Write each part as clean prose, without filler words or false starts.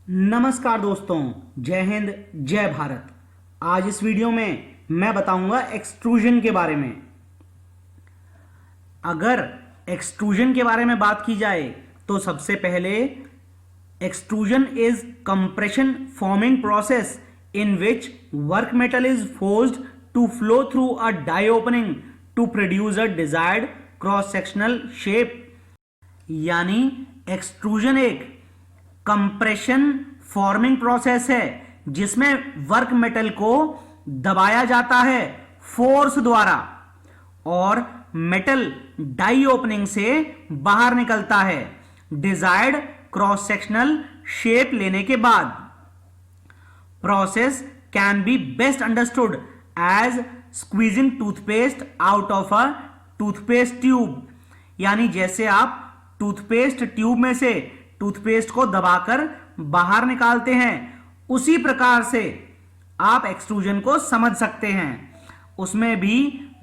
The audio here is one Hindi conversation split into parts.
नमस्कार दोस्तों, जय हिंद जय भारत। आज इस वीडियो में मैं बताऊंगा एक्सट्रूजन के बारे में। अगर एक्सट्रूजन के बारे में बात की जाए तो सबसे पहले extrusion is compression forming process in which work metal is forced to flow through a die opening to produce a desired cross sectional shape. यानी एक्सट्रूजन एक कंप्रेशन फॉर्मिंग प्रोसेस है जिसमें वर्क मेटल को दबाया जाता है फोर्स द्वारा और मेटल डाई ओपनिंग से बाहर निकलता है डिजायर्ड क्रॉस सेक्शनल शेप लेने के बाद। Process can be best understood as squeezing toothpaste out of a toothpaste tube. यानी जैसे आप टूथपेस्ट ट्यूब में से टूथपेस्ट को दबाकर बाहर निकालते हैं, उसी प्रकार से आप एक्सट्रूजन को समझ सकते हैं। उसमें भी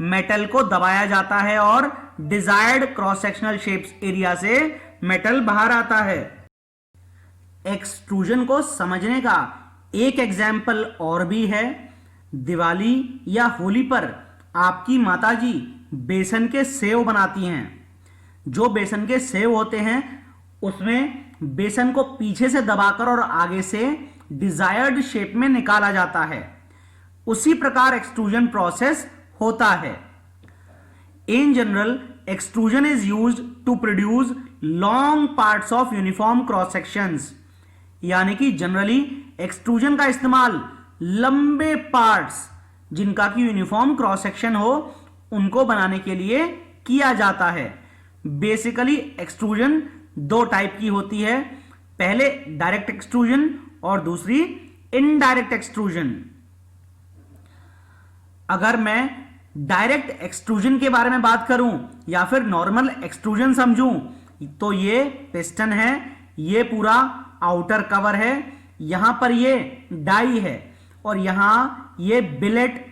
मेटल को दबाया जाता है और desired cross sectional shapes area से मेटल बाहर आता है। एक्सट्रूजन को समझने का एक एग्जाम्पल और भी है। दिवाली या होली पर आपकी माताजी बेसन के सेव बनाती हैं। जो बेसन के सेव होते हैं उसमें बेसन को पीछे से दबाकर और आगे से डिजायर्ड शेप में निकाला जाता है। उसी प्रकार एक्सट्रूजन प्रोसेस होता है। In general extrusion is used to produce long parts of uniform cross sections. यानी कि जनरली एक्सट्रूजन का इस्तेमाल लंबे पार्ट्स जिनका कि यूनिफॉर्म क्रॉस सेक्शन हो उनको बनाने के लिए किया जाता है। बेसिकली एक्सट्रूजन दो टाइप की होती है, पहले डायरेक्ट एक्सट्रूजन और दूसरी इनडायरेक्ट एक्सट्रूजन। अगर मैं डायरेक्ट एक्सट्रूजन के बारे में बात करूं या फिर नॉर्मल एक्सट्रूजन समझूं तो ये पिस्टन है, ये पूरा आउटर कवर है, यहां पर ये डाई है और यहां ये बिलेट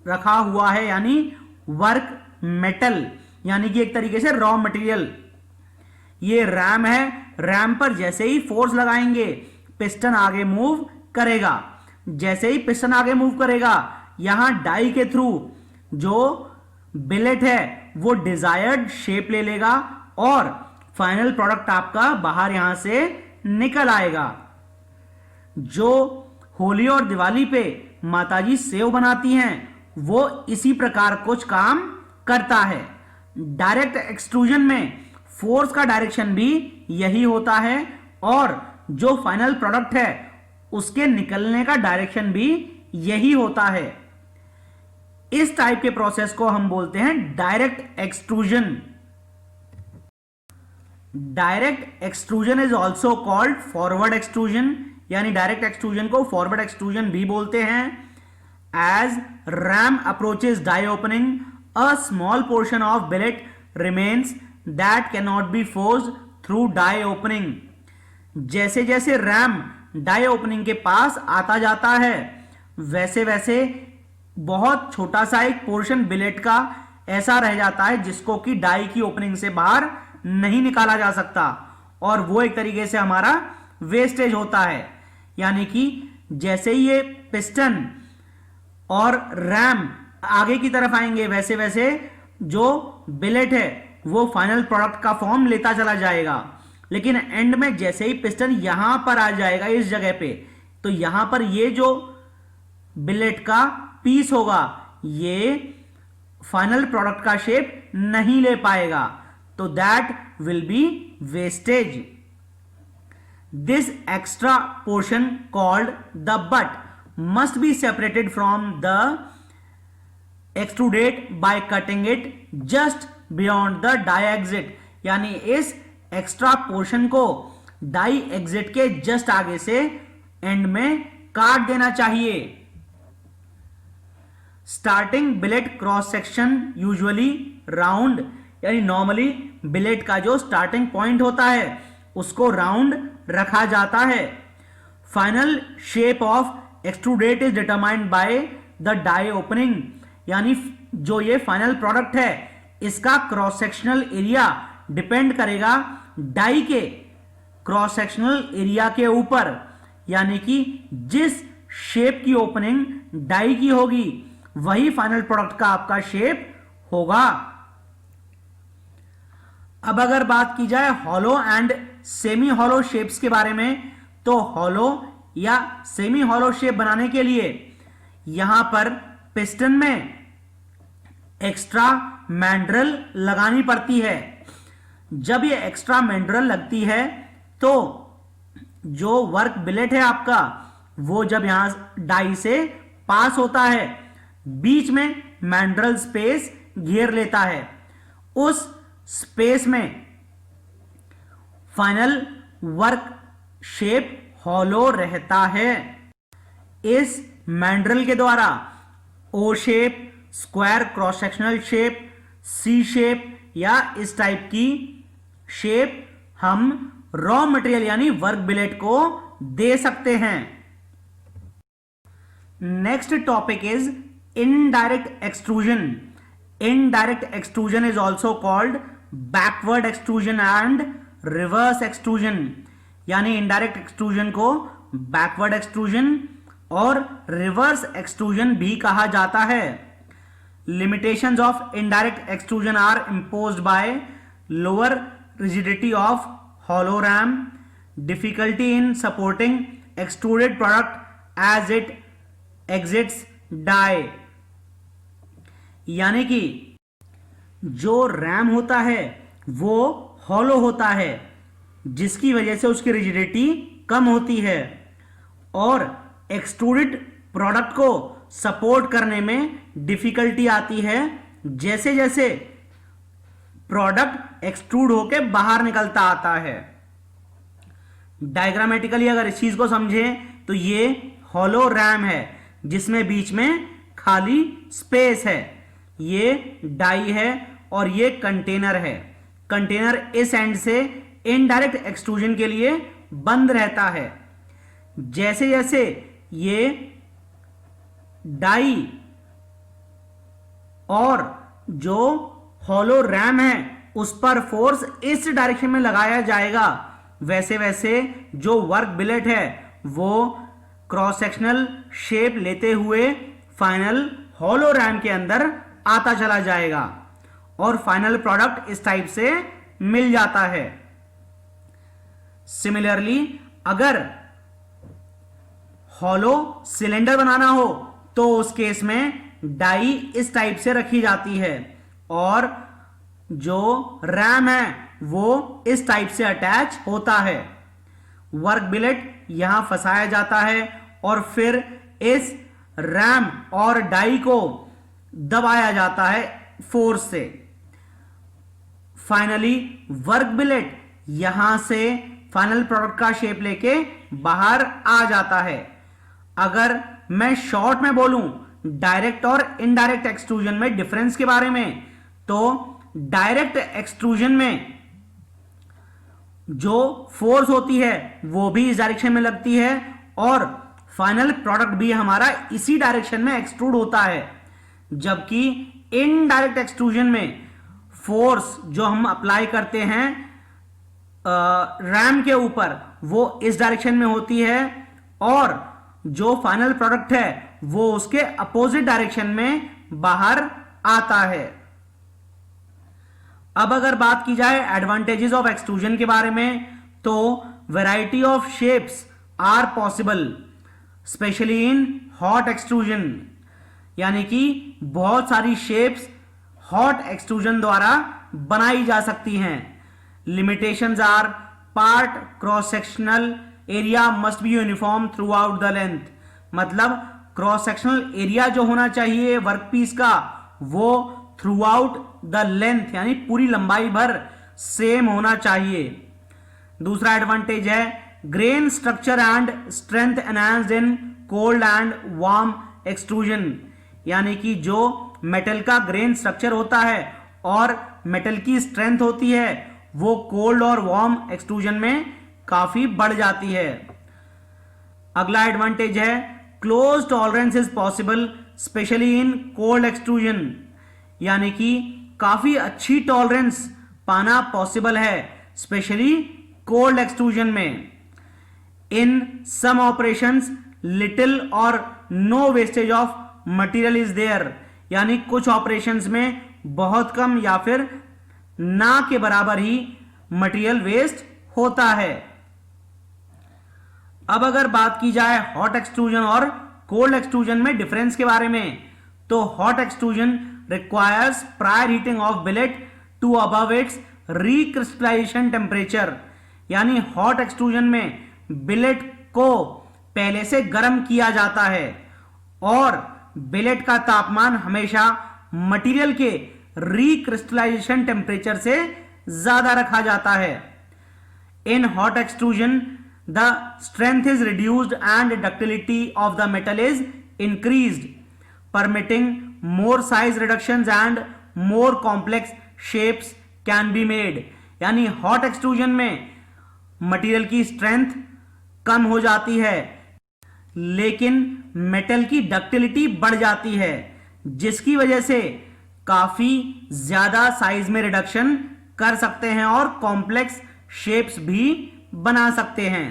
रखा हुआ है यानी वर्क मेटल, यानी कि एक तरीके से रॉ मटेरियल। ये रैम है, रैम पर जैसे ही फोर्स लगाएंगे पिस्टन आगे मूव करेगा। जैसे ही पिस्टन आगे मूव करेगा यहां डाई के थ्रू जो बिलेट है वो डिजायर्ड शेप ले लेगा और फाइनल प्रोडक्ट आपका बाहर यहां से निकल आएगा। जो होली और दिवाली पे माताजी सेव बनाती हैं वो इसी प्रकार कुछ काम करता है। डायरेक्ट एक्सट्रूजन में फोर्स का डायरेक्शन भी यही होता है और जो फाइनल प्रोडक्ट है उसके निकलने का डायरेक्शन भी यही होता है। इस टाइप के प्रोसेस को हम बोलते हैं direct extrusion. Direct extrusion is also called forward extrusion, यानी डायरेक्ट एक्सट्रूजन को फॉरवर्ड एक्सट्रूजन भी बोलते हैं। As ram approaches die opening a small portion of billet remains that cannot be forced through die opening। जैसे जैसे रैम डाई ओपनिंग के पास आता जाता है वैसे वैसे बहुत छोटा सा एक पोर्शन बिलेट का ऐसा रह जाता है जिसको कि डाई की ओपनिंग से बाहर नहीं निकाला जा सकता और वो एक तरीके से हमारा वेस्टेज होता है। यानी कि जैसे ही ये पिस्टन और रैम आगे की तरफ आएंगे वैसे वैसे जो बिलेट है वो फाइनल प्रोडक्ट का फॉर्म लेता चला जाएगा, लेकिन एंड में जैसे ही पिस्टन यहां पर आ जाएगा इस जगह पे तो यहां पर ये जो बिलेट का पीस होगा ये फाइनल प्रोडक्ट का शेप नहीं ले पाएगा, तो that will be wastage. This extra portion called the butt must be separated from the extrudate by cutting it just beyond the die exit. यानी इस एक्स्ट्रा पोर्शन को डाई एग्जिट के जस्ट आगे से एंड में काट देना चाहिए। Starting billet cross section usually round, यानी नॉर्मली बिलेट का जो स्टार्टिंग पॉइंट होता है उसको राउंड रखा जाता है। Final shape of extrudate is determined by the die opening. यानी जो ये फाइनल प्रोडक्ट है इसका क्रॉस सेक्शनल एरिया डिपेंड करेगा डाई के क्रॉस सेक्शनल एरिया के ऊपर। यानी कि जिस शेप की ओपनिंग डाई की होगी वही फाइनल प्रोडक्ट का आपका शेप होगा। अब अगर बात की जाए hollow and semi hollow shapes के बारे में, तो हॉलो या सेमी हॉलो शेप बनाने के लिए यहां पर पिस्टन में एक्स्ट्रा मैंड्रल लगानी पड़ती है। जब ये एक्स्ट्रा मैंड्रल लगती है तो जो वर्क बिलेट है आपका वो जब यहां डाई से पास होता है बीच में मैंड्रल स्पेस घेर लेता है। उस स्पेस में फाइनल वर्क शेप हॉलो रहता है। इस मैंड्रल के द्वारा O shape, square cross sectional shape, C shape या इस टाइप की शेप हम रॉ मटेरियल यानी वर्क बिलेट को दे सकते हैं। Next topic is indirect extrusion. Indirect extrusion is also called backward extrusion and reverse extrusion. यानी इनडायरेक्ट एक्सट्रूजन को बैकवर्ड एक्सट्रूजन और रिवर्स एक्सट्रूजन भी कहा जाता है। Limitations of indirect extrusion are imposed by lower rigidity of hollow ram, difficulty in supporting extruded product as it exits die। यानी कि जो रैम होता है वो हॉलो होता है जिसकी वजह से उसकी रिजिडिटी कम होती है और एक्सट्रूडेड प्रोडक्ट को सपोर्ट करने में डिफिकल्टी आती है जैसे जैसे प्रोडक्ट एक्सट्रूड होके बाहर निकलता आता है। डायग्रामेटिकली अगर इस चीज को समझें तो ये हॉलो रैम है जिसमें बीच में खाली स्पेस है, ये डाई है और ये कंटेनर है। कंटेनर इस एंड से इनडायरेक्ट एक्सट्रूजन के लिए बंद रहता है। जैसे जैसे ये डाई और जो हॉलो रैम है उस पर फोर्स इस डायरेक्शन में लगाया जाएगा, वैसे वैसे जो वर्क बिलेट है वो क्रॉस सेक्शनल शेप लेते हुए फाइनल हॉलो रैम के अंदर आता चला जाएगा और फाइनल प्रोडक्ट इस टाइप से मिल जाता है। सिमिलरली अगर हॉलो सिलेंडर बनाना हो तो उस केस में डाई इस टाइप से रखी जाती है और जो रैम है वो इस टाइप से अटैच होता है। वर्क बिलेट यहां फंसाया जाता है और फिर इस रैम और डाई को दबाया जाता है फोर्स से। फाइनली वर्क बिलेट यहां से फाइनल प्रोडक्ट का शेप लेके बाहर आ जाता है। अगर मैं शॉर्ट में बोलूं डायरेक्ट और इनडायरेक्ट एक्सट्रूजन में डिफरेंस के बारे में, तो डायरेक्ट एक्सट्रूजन में जो फोर्स होती है वो भी इस डायरेक्शन में लगती है और फाइनल प्रोडक्ट भी हमारा इसी डायरेक्शन में एक्सट्रूड होता है। जबकि इनडायरेक्ट एक्सट्रूजन में फोर्स जो हम अप्लाई करते हैं रैम के ऊपर वो इस डायरेक्शन में होती है और जो फाइनल प्रोडक्ट है वो उसके अपोजिट डायरेक्शन में बाहर आता है। अब अगर बात की जाए एडवांटेजेस ऑफ एक्सट्रूजन के बारे में, तो variety of shapes are possible especially in hot extrusion. यानी कि बहुत सारी शेप्स हॉट एक्सट्रूजन द्वारा बनाई जा सकती हैं। Limitations are part cross sectional area must be uniform throughout the length. मतलब क्रॉस सेक्शनल एरिया जो होना चाहिए वर्कपीस का वो थ्रू आउट द लेंथ यानी पूरी लंबाई भर सेम होना चाहिए। दूसरा एडवांटेज है grain structure and strength enhanced in cold and warm extrusion. यानी कि जो मेटल का ग्रेन स्ट्रक्चर होता है और मेटल की स्ट्रेंथ होती है वो कोल्ड और वार्म एक्सट्रूजन में काफी बढ़ जाती है। अगला एडवांटेज है close tolerance is possible especially in cold extrusion. यानी कि काफी अच्छी टॉलरेंस पाना पॉसिबल है स्पेशली कोल्ड एक्सट्रूजन में। इन सम ऑपरेशंस लिटिल और no wastage of material is there, यानी कुछ ऑपरेशंस में बहुत कम या फिर ना के बराबर ही मटेरियल वेस्ट होता है। अब अगर बात की जाए हॉट एक्सट्रूजन और कोल्ड एक्सट्रूजन में डिफरेंस के बारे में, तो hot extrusion requires prior heating of billet to above its recrystallization temperature, यानी हॉट एक्सट्रूजन में बिलेट को पहले से गर्म किया जाता है और बिलेट का तापमान हमेशा मटेरियल के रिक्रिस्टलाइजेशन टेम्परेचर से ज्यादा रखा जाता है। इन hot extrusion the strength is reduced and ductility of the metal is increased, permitting more size reductions and more complex shapes can be made, यानी hot extrusion में मटेरियल की स्ट्रेंथ कम हो जाती है लेकिन मेटल की डक्टिलिटी बढ़ जाती है, जिसकी वजह से काफी ज्यादा साइज में रिडक्शन कर सकते हैं और कॉम्प्लेक्स शेप्स भी बना सकते हैं।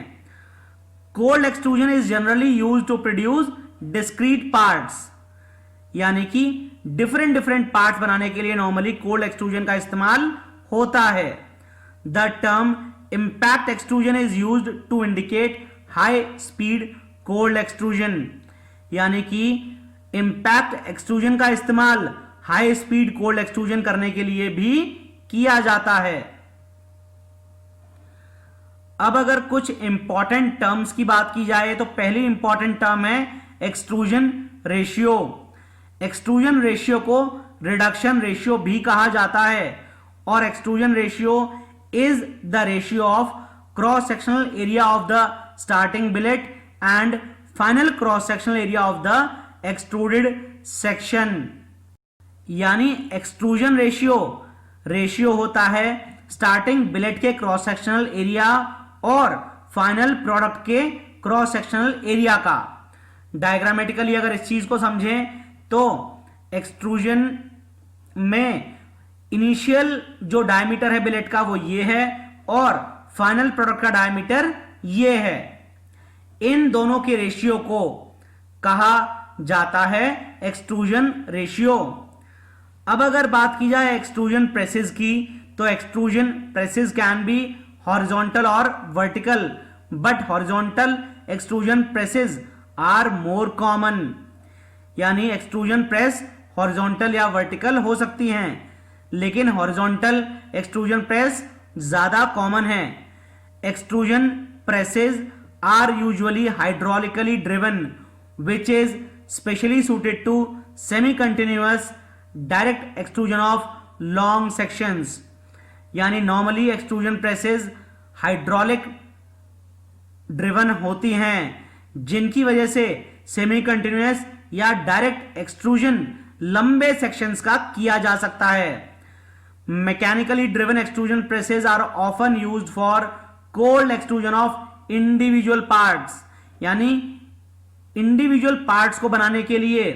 Cold extrusion is generally used to produce discrete parts, यानी कि डिफरेंट पार्ट्स बनाने के लिए नॉर्मली कोल्ड एक्सट्रूजन का इस्तेमाल होता है। The term impact extrusion is used to indicate high speed cold extrusion, यानी कि इंपैक्ट एक्सट्रूजन का इस्तेमाल हाई स्पीड कोल्ड एक्सट्रूजन करने के लिए भी किया जाता है। अब अगर कुछ इंपॉर्टेंट टर्म्स की बात की जाए तो पहली इंपॉर्टेंट टर्म है एक्सट्रूजन रेशियो। एक्सट्रूजन रेशियो को रिडक्शन रेशियो भी कहा जाता है और extrusion ratio is the ratio of cross sectional area of the starting bill rate and final cross sectional area of the extruded section, यानी एक्सट्रूजन रेशियो होता है स्टार्टिंग बिलेट के क्रॉस सेक्शनल एरिया और फाइनल प्रोडक्ट के क्रॉस सेक्शनल एरिया का। डायग्रामेटिकली अगर इस चीज को समझें तो एक्सट्रूजन में इनिशियल जो डायमीटर है बिलेट का वो ये है और फाइनल प्रोडक्ट का डायमीटर ये है। इन दोनों के रेशियो को कहा जाता है एक्सट्रूजन रेशियो। अब अगर बात की जाए एक्सट्रूजन प्रेसेस की, तो extrusion presses can be horizontal और vertical, but horizontal extrusion presses are more common, यानी एक्सट्रूजन प्रेस हॉरिजॉन्टल या वर्टिकल हो सकती हैं लेकिन हॉरिजॉन्टल एक्सट्रूजन प्रेस ज्यादा कॉमन है। Extrusion presses are usually hydraulically driven which is specially suited to semi continuous direct extrusion of long sections, यानी normally extrusion presses hydraulic driven होती हैं जिनकी वजह से सेमी कंटिन्यूअस या डायरेक्ट एक्सट्रूजन लंबे सेक्शंस का किया जा सकता है। Mechanically driven extrusion presses are often used for cold extrusion of individual parts, यानी इंडिविजुअल पार्ट्स को बनाने के लिए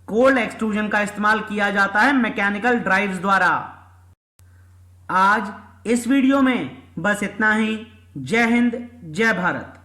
कोल्ड एक्सट्रूजन का इस्तेमाल किया जाता है मैकेनिकल ड्राइव्स द्वारा। आज इस वीडियो में बस इतना ही। जय हिंद, जय भारत।